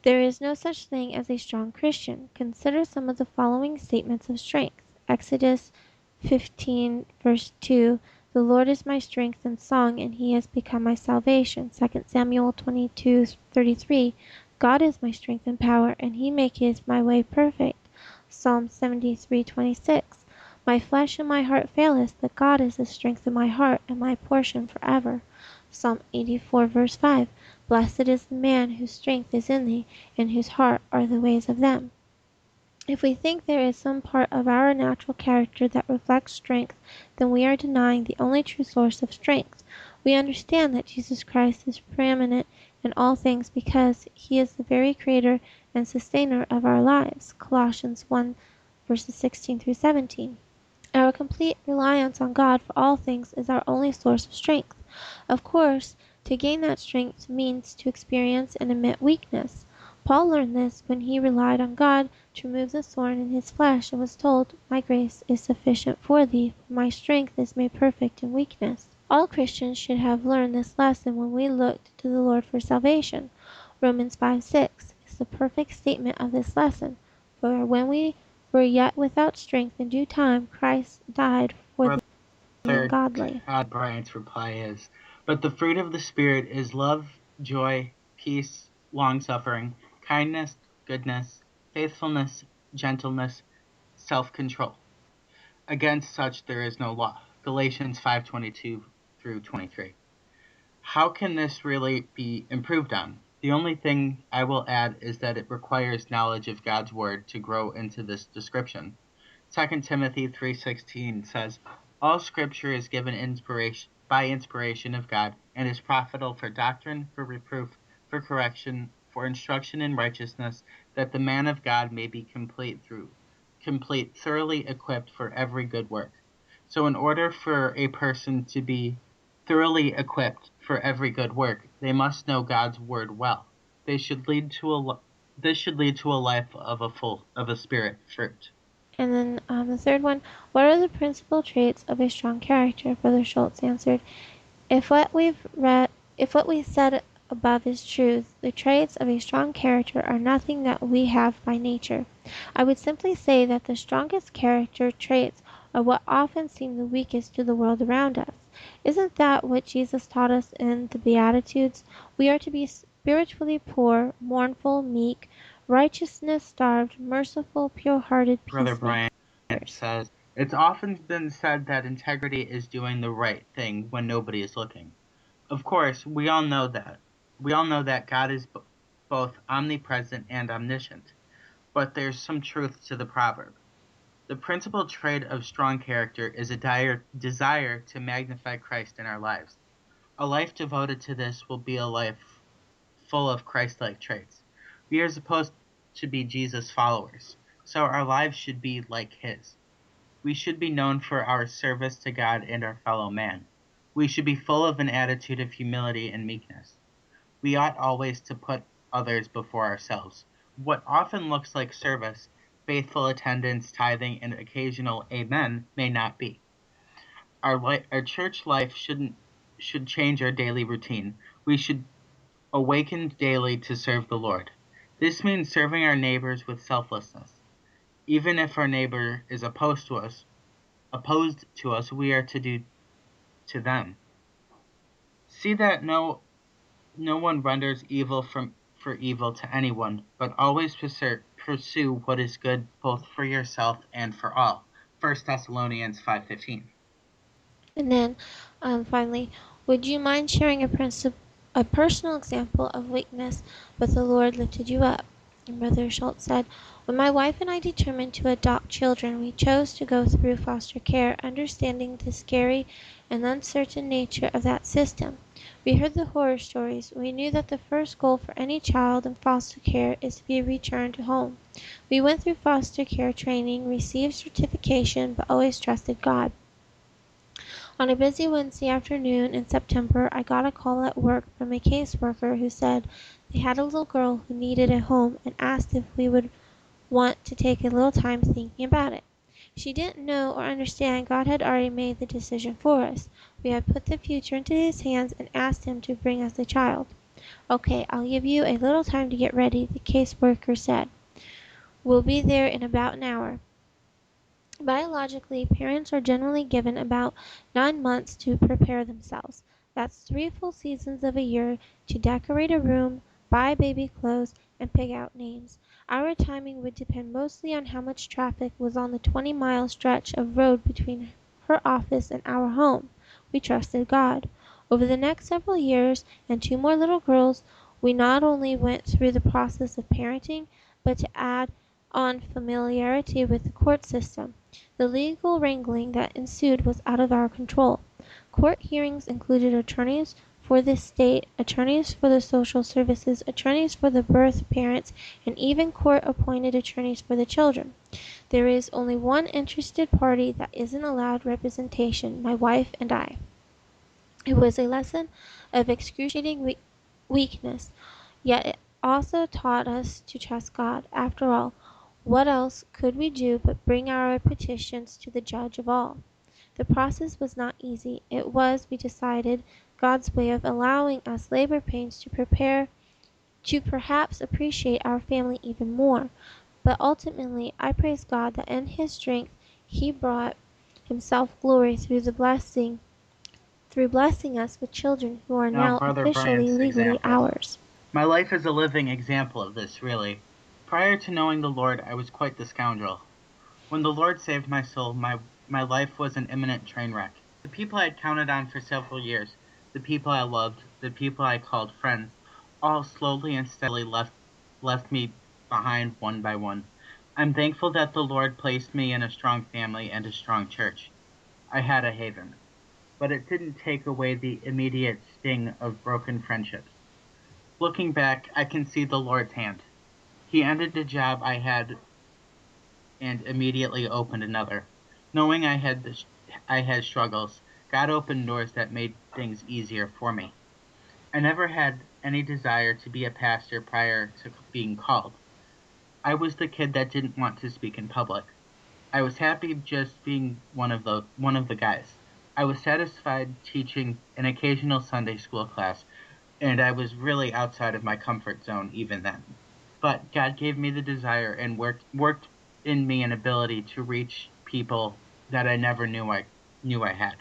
there is no such thing as a strong Christian. Consider some of the following statements of strength. Exodus 15, verse 2, the Lord is my strength and song, and he has become my salvation. 2 Samuel 22:33, God is my strength and power, and he maketh my way perfect. Psalm 73:26, my flesh and my heart faileth, but God is the strength of my heart and my portion forever. Psalm 84, verse 5, blessed is the man whose strength is in thee, and whose heart are the ways of them. If we think there is some part of our natural character that reflects strength, then we are denying the only true source of strength. We understand that Jesus Christ is preeminent in all things because he is the very creator and sustainer of our lives. Colossians 1, verses 16 through 17. Our complete reliance on God for all things is our only source of strength. Of course, to gain that strength means to experience and admit weakness. Paul learned this when he relied on God to remove the thorn in his flesh and was told, my grace is sufficient for thee, for my strength is made perfect in weakness. All Christians should have learned this lesson when we looked to the Lord for salvation. Romans 5:6 is the perfect statement of this lesson. For when we were yet without strength, in due time Christ died for the ungodly. Todd Bryant's reply is, but the fruit of the Spirit is love, joy, peace, long-suffering, kindness, goodness, faithfulness, gentleness, self-control. Against such there is no law. Galatians 5:22 through 23. How can this really be improved on? The only thing I will add is that it requires knowledge of God's word to grow into this description. 2 Timothy 3:16 says, all scripture is given by inspiration of God and is profitable for doctrine, for reproof, for correction, for instruction in righteousness, that the man of God may be complete, thoroughly equipped for every good work. So in order for a person to be thoroughly equipped for every good work, they must know God's word well. This should lead to a life of a spirit fruit. And then the third one, what are the principal traits of a strong character? Brother Schultz answered, if what we said above is true, the traits of a strong character are nothing that we have by nature. I would simply say that the strongest character traits are what often seem the weakest to the world around us. Isn't that what Jesus taught us in the Beatitudes? We are to be spiritually poor, mournful, meek, righteousness starved, merciful, pure-hearted, Brother peacemakers. Bryant says, it's often been said that integrity is doing the right thing when nobody is looking. Of course, we all know that. We all know that God is both omnipresent and omniscient. But there's some truth to the proverb. The principal trait of strong character is a desire to magnify Christ in our lives. A life devoted to this will be a life full of Christ-like traits. We are supposed to be Jesus followers, so our lives should be like his. We should be known for our service to God and our fellow man. We should be full of an attitude of humility and meekness. We ought always to put others before ourselves. What often looks like service, faithful attendance, tithing, and occasional amen may not be. Our church life should change our daily routine. We should awaken daily to serve the Lord. This means serving our neighbors with selflessness. Even if our neighbor is opposed to us, we are to do to them. See that no one renders evil for evil to anyone, but always pursue what is good both for yourself and for all. 1 Thessalonians 5:15. And then finally, would you mind sharing a personal example of weakness, but the Lord lifted you up? And Brother Schultz said, when my wife and I determined to adopt children, we chose to go through foster care, understanding the scary and uncertain nature of that system. We heard the horror stories. We knew that the first goal for any child in foster care is to be returned home. We went through foster care training, received certification, but always trusted God. On a busy Wednesday afternoon in September, I got a call at work from a caseworker who said they had a little girl who needed a home and asked if we would want to take a little time thinking about it. She didn't know or understand God had already made the decision for us. We had put the future into His hands and asked Him to bring us a child. Okay, I'll give you a little time to get ready, the caseworker said. We'll be there in about an hour. Biologically, parents are generally given about 9 months to prepare themselves. That's 3 full seasons of a year to decorate a room, buy baby clothes, and pick out names. Our timing would depend mostly on how much traffic was on the 20-mile stretch of road between her office and our home. We trusted God. Over the next several years and 2 more little girls, we not only went through the process of parenting, but to add on familiarity with the court system. The legal wrangling that ensued was out of our control. Court hearings included attorneys for the state, attorneys for the social services, attorneys for the birth parents, and even court-appointed attorneys for the children. There is only one interested party that isn't allowed representation, my wife and I. It was a lesson of excruciating weakness, yet it also taught us to trust God. After all, what else could we do but bring our petitions to the Judge of all? The process was not easy. It was, we decided, God's way of allowing us labor pains to prepare to perhaps appreciate our family even more. But ultimately, I praise God that in His strength He brought Himself glory through blessing us with children who are Now, now Brother officially Bryant's legally example. ours. My life is a living example of this, really. Prior to knowing the Lord, I was quite the scoundrel. When the Lord saved my soul, my life was an imminent train wreck. The people I had counted on for several years, the people I loved, the people I called friends, all slowly and steadily left me behind one by one. I'm thankful that the Lord placed me in a strong family and a strong church. I had a haven, but it didn't take away the immediate sting of broken friendships. Looking back, I can see the Lord's hand. He ended the job I had and immediately opened another. Knowing I had struggles, God opened doors that made things easier for me. I never had any desire to be a pastor prior to being called. I was the kid that didn't want to speak in public. I was happy just being one of the guys. I was satisfied teaching an occasional Sunday school class, and I was really outside of my comfort zone even then. But God gave me the desire and worked in me an ability to reach people that I never knew I had.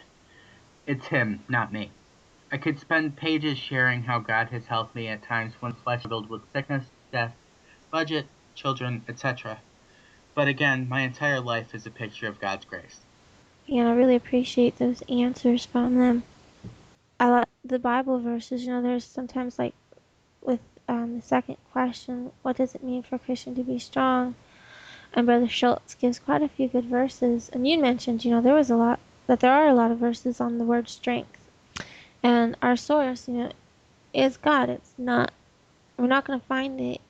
It's Him, not me. I could spend pages sharing how God has helped me at times when flesh struggled with sickness, death, budget, children, etc. But again, my entire life is a picture of God's grace. And I really appreciate those answers from them. I like the Bible verses. There's sometimes like with the second question, what does it mean for a Christian to be strong? And Brother Schultz gives quite a few good verses. And you mentioned, there are a lot of verses on the word strength. And our source, is God. We're not going to find it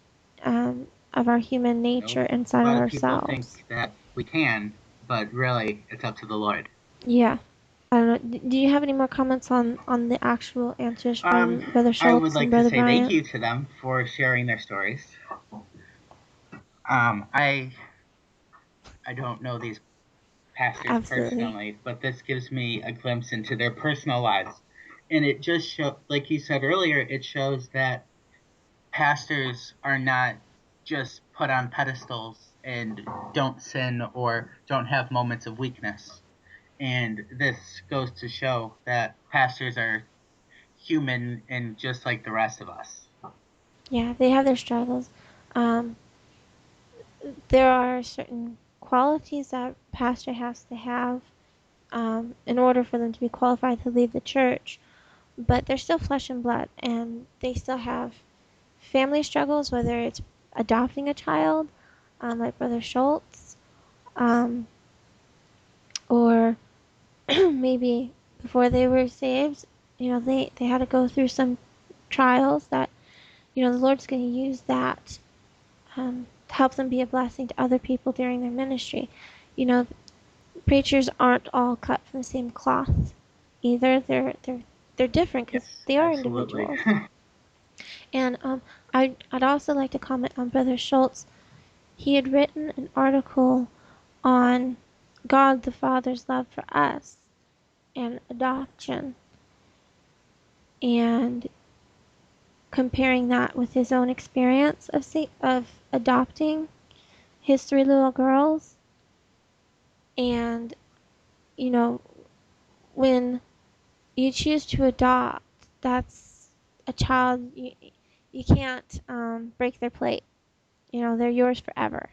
of our human nature Nope. inside A of lot of people ourselves. think that we can, but really, it's up to the Lord. Yeah. I don't know. Do you have any more comments on the actual answers Um, from Brother I would Schultz and like to Brother say thank Bryant? you to them for sharing their stories. I don't know these pastors Absolutely. personally, but this gives me a glimpse into their personal lives, and it just like you said earlier, it shows that pastors are not just put on pedestals and don't sin or don't have moments of weakness. And this goes to show that pastors are human and just like the rest of us. Yeah, they have their struggles. Um, there are certain qualities that pastor has to have. in order for them to be qualified to lead the church. But they're still flesh and blood, and they still have family struggles, whether it's adopting a child, like Brother Schultz, um, or maybe before they were saved, they had to go through some trials that, the Lord's going to use that to help them be a blessing to other people during their ministry. You know, preachers aren't all cut from the same cloth either. They're different because Yes, they are absolutely. individuals. And I'd also like to comment on Brother Schultz. He had written an article on God the Father's love for us and adoption, and comparing that with his own experience of adopting his three little girls. And you know, when you choose to adopt, that's a child. You can't break their plate. They're yours forever.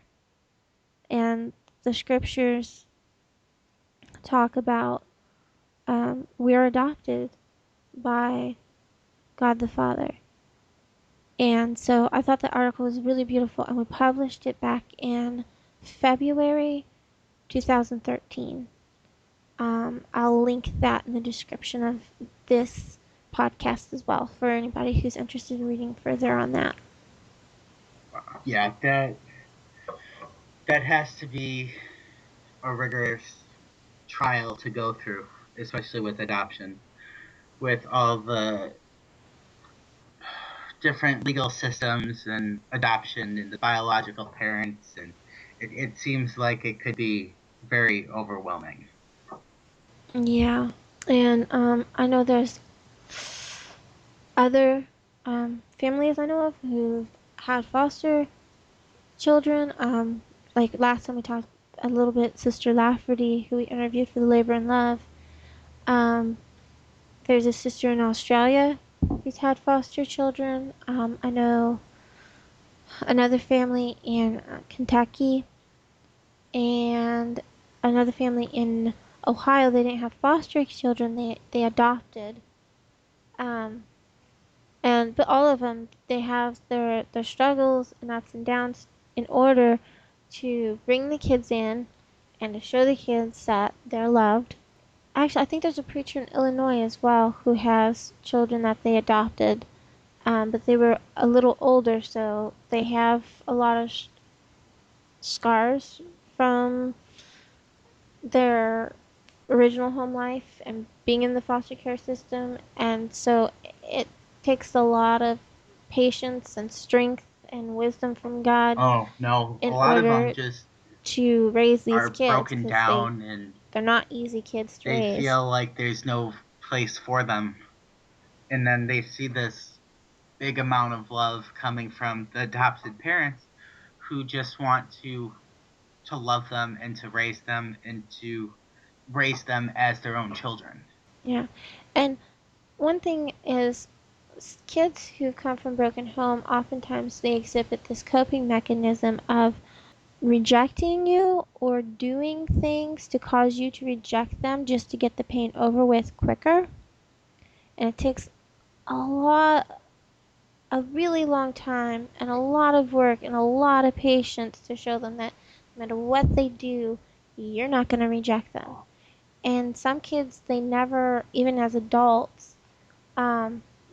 And the scriptures talk about we're adopted by God the Father. And so I thought the article was really beautiful, and we published it back in February 2013. I'll link that in the description of this podcast as well for anybody who's interested in reading further on that. Yeah, that has to be a rigorous trial to go through, especially with adoption, with all the different legal systems and adoption and the biological parents, and it seems like it could be very overwhelming. Yeah, and I know there's other families I know of who had foster children. Like last time we talked a little bit, Sister Lafferty, who we interviewed for the Labor and Love. Um, there's a sister in Australia who's had foster children. I know another family in Kentucky and another family in Ohio. They didn't have foster children; they adopted. Um, but all of them, they have their struggles and ups and downs in order to bring the kids in and to show the kids that they're loved. Actually, I think there's a preacher in Illinois as well who has children that they adopted, but they were a little older, so they have a lot of scars from their original home life and being in the foster care system, and so it takes a lot of patience and strength and wisdom from God Oh no, a in lot of them order just to raise these are kids broken because down and they're not easy kids to they raise. feel like there's no place for them. And then they see this big amount of love coming from the adopted parents who just want to love them and to raise them and to raise them as their own children. Yeah, and one thing is kids who come from broken home oftentimes they exhibit this coping mechanism of rejecting you or doing things to cause you to reject them just to get the pain over with quicker. And it takes a really long time and a lot of work and a lot of patience to show them that no matter what they do, you're not going to reject them. And some kids, they never, even as adults,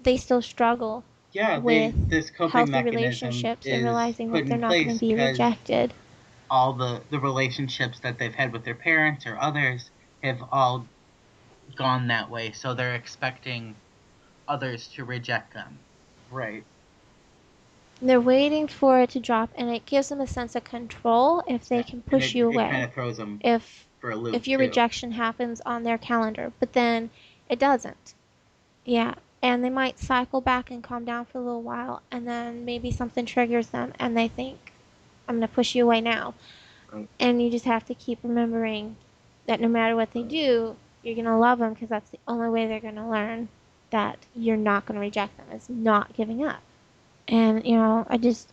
they still struggle Yeah, with this coping healthy mechanism relationships and is realizing put that they're in not going to place be because rejected. all the relationships that they've had with their parents or others have all gone that way, so they're expecting others to reject them. Right. They're waiting for it to drop, and it gives them a sense of control if they Yeah. can And push you it kind away. of throws them If for a if loop your too. rejection happens on their calendar, but then it doesn't. Yeah, and they might cycle back and calm down for a little while, and then maybe something triggers them, and they think, "I'm gonna push you away now." Right. And you just have to keep remembering that no matter what they do, you're gonna love them because that's the only way they're gonna learn that you're not gonna reject them. It's not giving up. And I just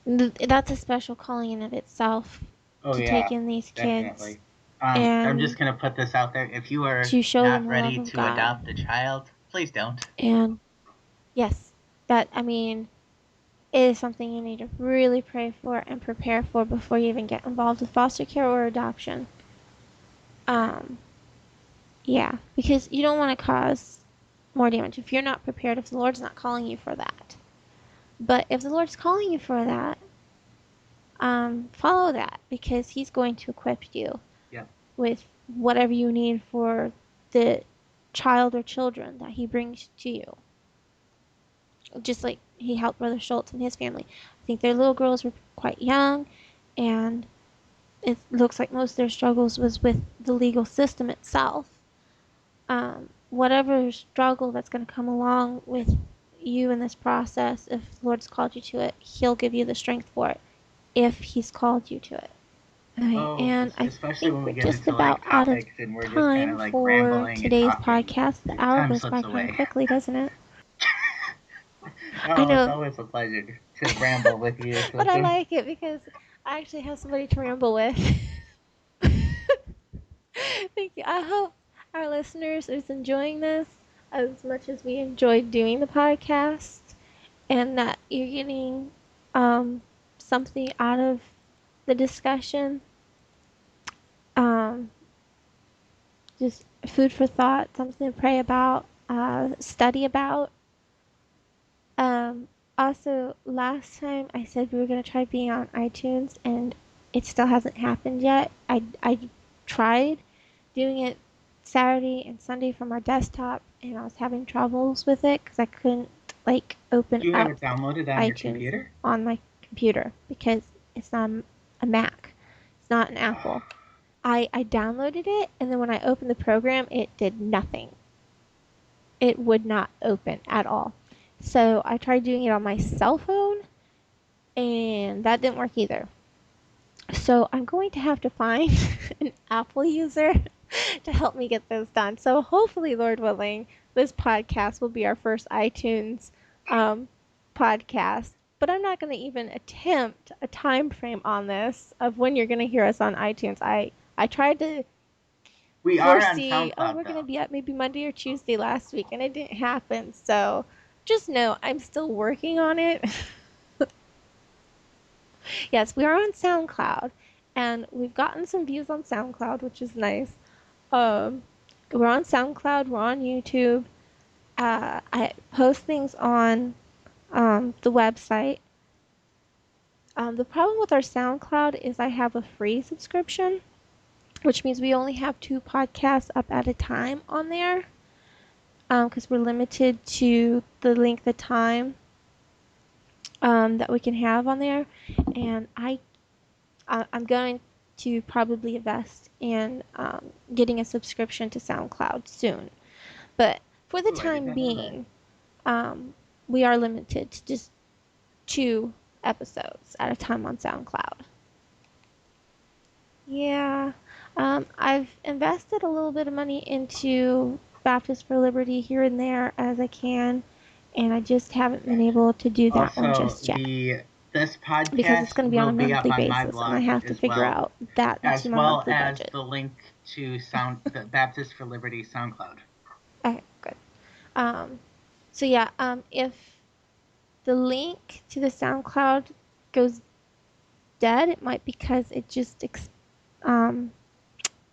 that's a special calling in of itself Oh to take yeah, in these kids definitely. I'm just and gonna put this out there. If you are to show them not the love ready of to God. adopt a child, please don't. And yes, that, I mean, it is something you need to really pray for and prepare for before you even get involved with foster care or adoption. Um, yeah, because you don't want to cause more damage if you're not prepared, if the Lord's not calling you for that. But if the Lord's calling you for that, follow that, because He's going to equip you with whatever you need for the child or children that He brings to you. Just like He helped Brother Schultz and his family. I think their little girls were quite young, and it looks like most of their struggles was with the legal system itself. Whatever struggle that's going to come along with you in this process, if the Lord's called you to it, He'll give you the strength for it if He's called you to it. Okay, Oh, and I especially think when we we're get just into about like out of topics and we're just kind time of like for rambling and today's talking. podcast. The hour Time goes slips by kind of away. quickly, doesn't it? I Oh, it's know, always a pleasure to ramble with you, but I sister. like it because I actually have somebody to ramble with. Thank you. I hope our listeners is enjoying this as much as we enjoyed doing the podcast, and that you're getting something out of the discussion. Um, just food for thought, something to pray about, study about. Um, Also, last time I said we were going to try being on iTunes, and it still hasn't happened yet. I tried doing it Saturday and Sunday from our desktop, and I was having troubles with it because I couldn't like open Do you have up it downloaded on your iTunes computer? on my computer because it's not a Mac, it's not an Apple. I downloaded it, and then when I opened the program, it did nothing. It would not open at all. So I tried doing it on my cell phone, and that didn't work either. So I'm going to have to find an Apple user to help me get this done. So hopefully, Lord willing, this podcast will be our first iTunes podcast. But I'm not going to even attempt a time frame on this of when you're going to hear us on iTunes. I tried to We are on foresee, oh, SoundCloud we're going to though. be at maybe Monday or Tuesday last week, and it didn't happen. So just know I'm still working on it. Yes, we are on SoundCloud, and we've gotten some views on SoundCloud, which is nice. Um, we're on SoundCloud, we're on YouTube. I post things on the website. The problem with our SoundCloud is I have a free subscription, which means we only have 2 podcasts up at a time on there, because we're limited to the length of time that we can have on there. And I'm going to probably invest in getting a subscription to SoundCloud soon. But for the Ooh, I did time not know that. being, we are limited to just 2 episodes at a time on SoundCloud. Yeah, I've invested a little bit of money into Baptist for Liberty here and there as I can, and I just haven't been able to do that one Also, just yet the this because it's podcast going to be on will a be up monthly on my basis, and I blog have to figure out that into as my well monthly as budget. the link to the Baptist for Liberty SoundCloud. Okay, good. Um, so yeah, if the link to the SoundCloud goes dead, it might because it just um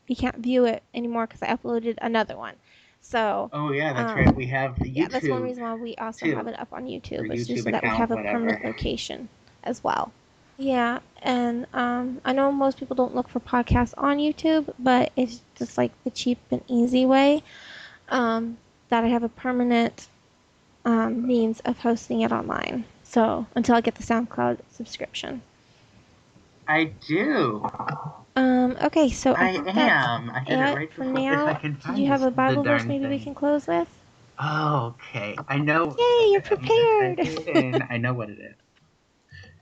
you can't view it anymore because I uploaded another one. So Oh yeah, that's right. We have the yeah, that's one YouTube reason why we also have too, it up on or YouTube. It's just YouTube so that we account, have a whatever. permanent location as well. Yeah, and I know most people don't look for podcasts on YouTube, but it's just like the cheap and easy way that I have a permanent means of hosting it online. So until I get the SoundCloud subscription. I do. Okay, so I I think that's am. I did it it right for before. If I now. can Did you find have this, a the Bible verse darn maybe we thing. can close with? Okay, I know. Yay, you're I prepared! did, and I know what it is.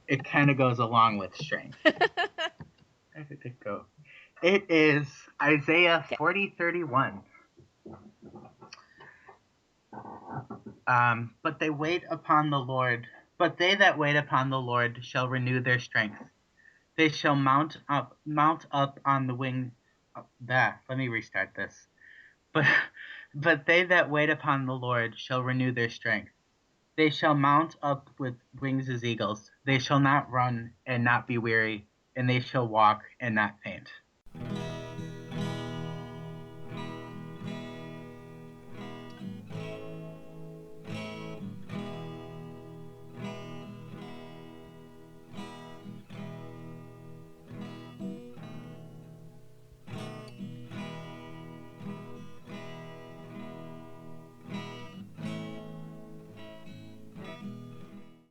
It kind of goes along with strength. Where did it go? It is Isaiah Okay. 40:31. But they wait upon the Lord. But they that wait upon the Lord shall renew their strength. They shall mount up on the wing Let me restart this. But but they that wait upon the Lord shall renew their strength. They shall mount up with wings as eagles. They shall not run and not be weary, and they shall walk and not faint.